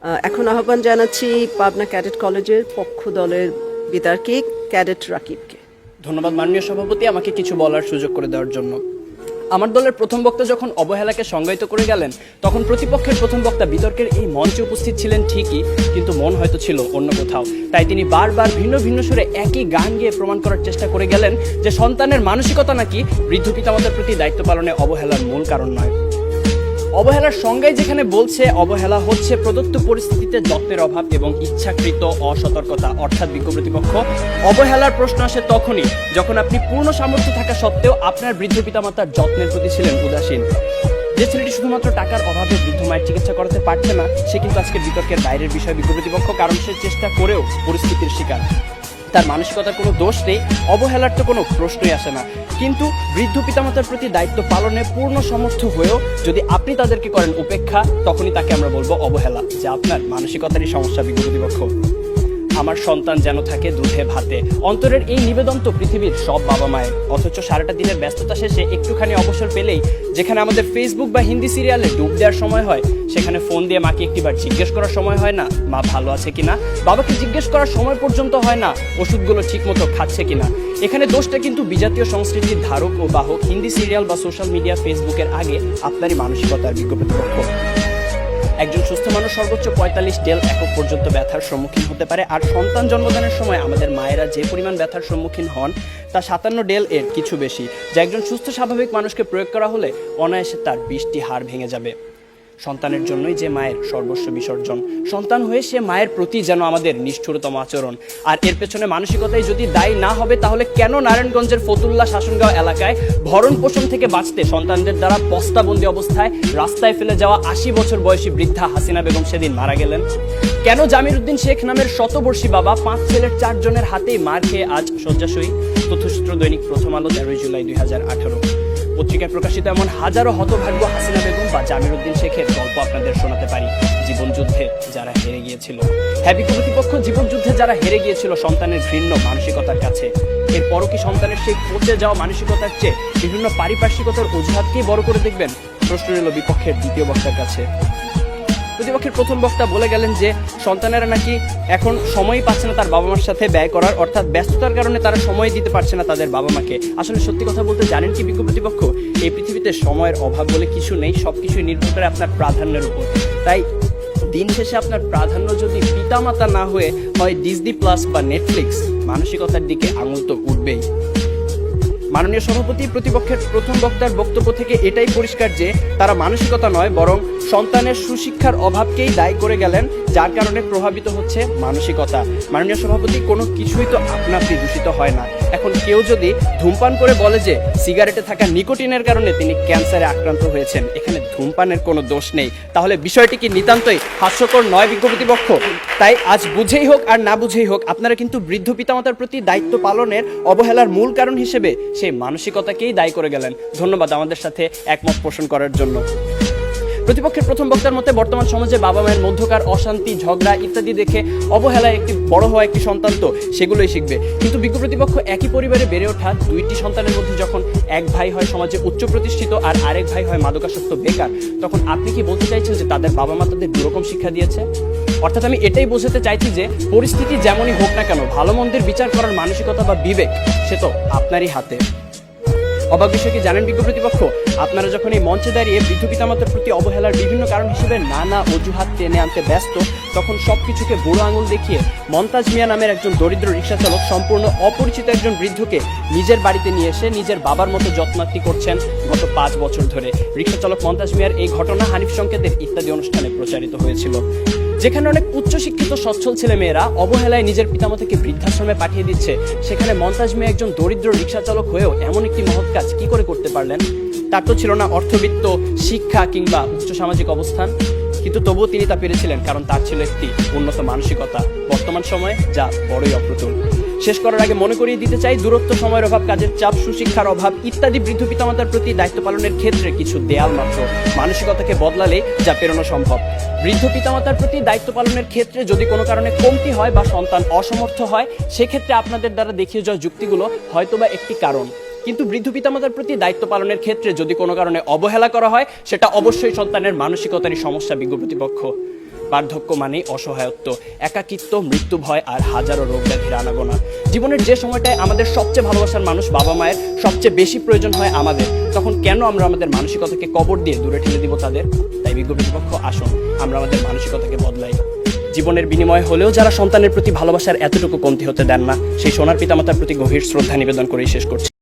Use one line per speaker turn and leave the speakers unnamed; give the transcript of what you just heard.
এখন আহ্বান জানাচ্ছি পাবনা ক্যাডেট কলেজের পক্ষ দলের বিতর্কে ক্যাডেট রাকিবকে।
ধন্যবাদ মাননীয় সভাপতি, আমাকে কিছু বলার সুযোগ করে দেওয়ার জন্য। আমার দলের প্রথম বক্তা যখন অবহেলাকে সংজ্ঞায়িত করে গেলেন, তখন প্রতিপক্ষের প্রথম বক্তা বিতর্কের এই মঞ্চে উপস্থিত ছিলেন ঠিকই, কিন্তু মন হয়তো ছিল অন্য কোথাও। তাই তিনি বারবার ভিন্ন ভিন্ন সুরে একই গান গিয়ে প্রমাণ করার চেষ্টা করে গেলেন যে সন্তানের মানসিকতা নাকি বৃদ্ধ পিতামাতার প্রতি দায়িত্ব পালনে অবহেলার মূল কারণ নয়। অবহেলার সংজ্ঞায় যেখানে বলছে অবহেলা হচ্ছে প্রদত্ত পরিস্থিতিতে যত্নের অভাব এবং ইচ্ছাকৃত অসতর্কতা, অর্থাৎ বিজ্ঞ প্রতিপক্ষ, অবহেলার প্রশ্ন আসে তখনই যখন আপনি পূর্ণ সামর্থ্য থাকা সত্ত্বেও আপনার বৃদ্ধ পিতামাতার যত্নের প্রতি ছিলেন উদাসীন। যে ছেলেটি শুধুমাত্র টাকার অভাবে বৃদ্ধ মায়ের চিকিৎসা করাতে পারছে না, সে কিন্তু আজকে বিতর্কের বাইরের বিষয় বিজ্ঞ প্রতিপক্ষ, কারণ সে চেষ্টা করেও পরিস্থিতির শিকার। তার মানসিকতার কোনো দোষ নেই, অবহেলার তো কোনো প্রশ্নই আসে না। কিন্তু বৃদ্ধ পিতামাতার প্রতি দায়িত্ব পালনে পূর্ণ সমর্থ হয়েও যদি আপনি তাদেরকে করেন উপেক্ষা, তখনই তাকে আমরা বলবো অবহেলা, যে আপনার মানসিকতারই সমস্যা বিজ্ঞ প্রতিপক্ষ। আমার সন্তান যেন থাকে দুধে ভাতে, অন্তরের এই নিবেদন তো পৃথিবীর সব বাবা মায়ের। অথচ সারাটা দিনের ব্যস্ততা শেষে একটুখানি অবসর পেলেই যেখানে আমাদের ফেসবুক বা হিন্দি সিরিয়ালে ডুব দেওয়ার সময় হয়, সেখানে ফোন দিয়ে মাকে একটিবার জিজ্ঞেস করার সময় হয় না মা ভালো আছে কিনা, বাবাকে জিজ্ঞেস করার সময় পর্যন্ত হয় না ওষুধগুলো ঠিক মতো খাচ্ছে কিনা। এখানে দোষটা কিন্তু বিজাতীয় সংস্কৃতির ধারক ও বাহক হিন্দি সিরিয়াল বা সোশ্যাল মিডিয়া, ফেসবুকের আগে আপনারই মানসিকতার বিজ্ঞ প্রতিপক্ষ। একজন সুস্থ মানুষ সর্বোচ্চ 45 ডেল একক পর্যন্ত ব্যথার সম্মুখীন হতে পারে, আর সন্তান জন্মদানের সময় আমাদের মায়েরা যে পরিমাণ ব্যথার সম্মুখীন হন তা 57 ডেল এর কিছু বেশি, যা একজন সুস্থ স্বাভাবিক মানুষকে প্রয়োগ করা হলে অনায়াসে তার 20টি হাড় ভেঙে যাবে। সন্তানের জন্যই যে মায়ের সর্বস্ব বিসর্জন, সন্তান হয়ে সে মায়ের প্রতি যেন আমাদের নিষ্ঠুরতম আচরণ। আর এর পেছনে মানসিকতাই যদি দায়ী না হবে, তাহলে কেন নারায়ণগঞ্জের ফতুল্লা শাসনগাঁও এলাকায় ভরণ পোষণ থেকে বাঁচতে সন্তানদের দ্বারা বস্তাবন্দি অবস্থায় রাস্তায় ফেলে যাওয়া 80 বছর বয়সী বৃদ্ধা হাসিনা বেগম সেদিন মারা গেলেন? কেন জামির উদ্দিন শেখ নামের শতবর্ষী বাবা 5 ছেলের 4 জনের হাতেই মার খেয়ে আজ শয্যাশয়ী? তথ্যসূত্র দৈনিক প্রথম আলো, 13 জুলাই 2018। পত্রিকায় প্রকাশিত এমন হাজারো হতভাগ্য হাসিনা বেগম বা জামির উদ্দিন শেখের গল্প আপনাদের শোনাতে পারি। জীবনযুদ্ধে যারা হেরে গিয়েছিল, হ্যাঁ বিজ্ঞ প্রতিপক্ষ, জীবনযুদ্ধে যারা হেরে গিয়েছিল সন্তানের ঘৃণ্য মানসিকতার কাছে। এরপরও কি সন্তানের সেই পচে যাওয়া মানসিকতার চেয়ে বিভিন্ন পারিপার্শ্বিকতার অজুহাতকেই বড় করে দেখবেন? প্রশ্ন রইল বিপক্ষের দ্বিতীয় বক্তার কাছে। প্রতিপক্ষের প্রথম বক্তা বলে গেলেন যে সন্তানেরা নাকি এখন সময়ই পাচ্ছে না তার বাবা মার সাথে ব্যয় করার, অর্থাৎ ব্যস্ততার কারণে তারা সময় দিতে পারছে না তাদের বাবা মাকে। আসলে সত্যি কথা বলতে জানেন কি বিজ্ঞ প্রতিপক্ষ, এই পৃথিবীতে সময়ের অভাব বলে কিছু নেই, সবকিছুই নির্ভর করে আপনার প্রাধান্যের উপর। তাই দিন শেষে আপনার প্রাধান্য যদি পিতামাতা না হয়ে হয় ডিজনি প্লাস বা নেটফ্লিক্স, মানসিকতার দিকে আঙুল তো উঠবেই। মাননীয় সভাপতি, প্রতিপক্ষের প্রথম বক্তার বক্তব্য থেকে এটাই পরিষ্কার যে তারা মানসিকতা নয়, বরং সন্তানের সুশিক্ষার অভাবকেই দায়ী করে গেলেন, যার কারণে প্রভাবিত হচ্ছে মানসিকতা। মাননীয় সভাপতি, কোনো কিছুই তো আপনাপনি দূষিত হয় না। এখন কেউ যদি ধূমপান করে বলে যে সিগারেটে থাকা নিকোটিনের কারণে তিনি ক্যান্সারে আক্রান্ত হয়েছেন, এখানে ধূমপানের কোনো দোষ নেই, তাহলে বিষয়টি কি নিতান্তই হাস্যকর নয় বিজ্ঞ প্রতিপক্ষ? তাই আজ বুঝেই হোক আর না বুঝেই হোক, আপনারা কিন্তু বৃদ্ধ পিতামাতার প্রতি দায়িত্ব পালনের অবহেলার মূল কারণ হিসেবে সেই মানসিকতাকেই দায়ী করে গেলেন। ধন্যবাদ আমাদের সাথে একমত পোষণ করার জন্য। প্রতিপক্ষের প্রথম বক্তার মতে বর্তমান সমাজে বাবা মায়ের মধ্যকার অশান্তি, ঝগড়া ইত্যাদি দেখে অবহেলায় একটি বড় হওয়া একটি সন্তান তো সেগুলোই শিখবে। কিন্তু বিজ্ঞ প্রতিপক্ষ, একই পরিবারে বেড়ে ওঠা 2টি সন্তানের মধ্যে যখন এক ভাই হয় সমাজে উচ্চ প্রতিষ্ঠিত আর আরেক ভাই হয় মাদকাসক্ত বেকার, তখন আপনি কি বলতে চাইছেন যে তাদের বাবা মা তাদের দুরকম শিক্ষা দিয়েছে? অর্থাৎ আমি এটাই বোঝাতে চাইছি যে পরিস্থিতি যেমনই হোক না কেন, ভালো মন্দের বিচার করার মানসিকতা বা বিবেক সে তো আপনারই হাতে। অবাক বিষয় কি জানেন বিজ্ঞ প্রতিপক্ষ, আপনারা যখন এই মঞ্চে দাঁড়িয়ে বৃদ্ধ পিতামাতার প্রতি অবহেলার বিভিন্ন কারণ হিসেবে নানা অজুহাত টেনে আনতে ব্যস্ত, তখন সবকিছুকে বুড়ো আঙুল দেখিয়ে মন্তাজ মিয়া নামের একজন দরিদ্র রিক্সা চালক সম্পূর্ণ অপরিচিত একজন বৃদ্ধকে নিজের বাড়িতে নিয়ে এসে নিজের বাবার মতো যত্নার্থী করছেন গত 5 বছর ধরে। রিক্সা চালক মন্তাজ মিয়ার এই ঘটনা হানিফ সংকেতের ইত্যাদি অনুষ্ঠানে প্রচারিত হয়েছিল। যেখানে অনেক উচ্চশিক্ষিত সচ্ছল ছেলে মেয়েরা অবহেলায় নিজের পিতামাতাকে বৃদ্ধাশ্রমে পাঠিয়ে দিচ্ছে, সেখানে মন্তাজ মিয়া একজন দরিদ্র রিক্সা চালক হয়েও এমন একটি মহৎ কাজ কি করে করতে পারলেন? তার তো ছিল না অর্থবিত্ত, শিক্ষা কিংবা উচ্চ সামাজিক অবস্থান, কিন্তু তবুও তিনি তা পেরেছিলেন কারণ তার ছিল একটি উন্নত মানসিকতা, বর্তমান সময়ে যা বড়ই অপ্রতুল। শেষ করার আগে মনে করিয়ে দিতে চাই, দূরত্ব, সময়ের অভাব, কাজের চাপ, সুশিক্ষার অভাব ইত্যাদি বৃদ্ধ পিতামাতার প্রতি দায়িত্ব পালনের ক্ষেত্রে কিছু দেয়াল মাত্র, মানসিকতাকে বদলালে যা পেরোনো সম্ভব। বৃদ্ধ পিতামাতার প্রতি দায়িত্ব পালনের ক্ষেত্রে যদি কোনো কারণে কমতি হয় বা সন্তান অসমর্থ হয়, সেক্ষেত্রে আপনাদের দ্বারা দেখিয়ে যাওয়া যুক্তিগুলো হয়তোবা একটি কারণ, কিন্তু বৃদ্ধ পিতামাতার প্রতি দায়িত্ব পালনের ক্ষেত্রে যদি কোনো কারণে অবহেলা করা হয়, সেটা অবশ্যই সন্তানের মানসিকতারই সমস্যা বিজ্ঞ প্রতিপক্ষ। বার্ধক্য মানেই অসহায়ত্ব, একাকিত্ব, মৃত্যু ভয় আর হাজারো রোগ ব্যাধির আনাগোনা। জীবনের যে সময়টায় আমাদের সবচেয়ে ভালোবাসার মানুষ বাবা মায়ের সবচেয়ে বেশি প্রয়োজন হয় আমাদের, তখন কেন আমরা আমাদের মানসিকতাকে কবর দিয়ে দূরে ঠেলে দিব তাদের? তাই বিজ্ঞ প্রতিপক্ষ, আসুন আমরা আমাদের মানসিকতাকে বদলাই। জীবনের বিনিময় হলেও যারা সন্তানের প্রতি ভালোবাসার এতটুকু কমতি হতে দেন না, সেই সোনার পিতামাতার প্রতি গভীর শ্রদ্ধা নিবেদন করেই শেষ করছি।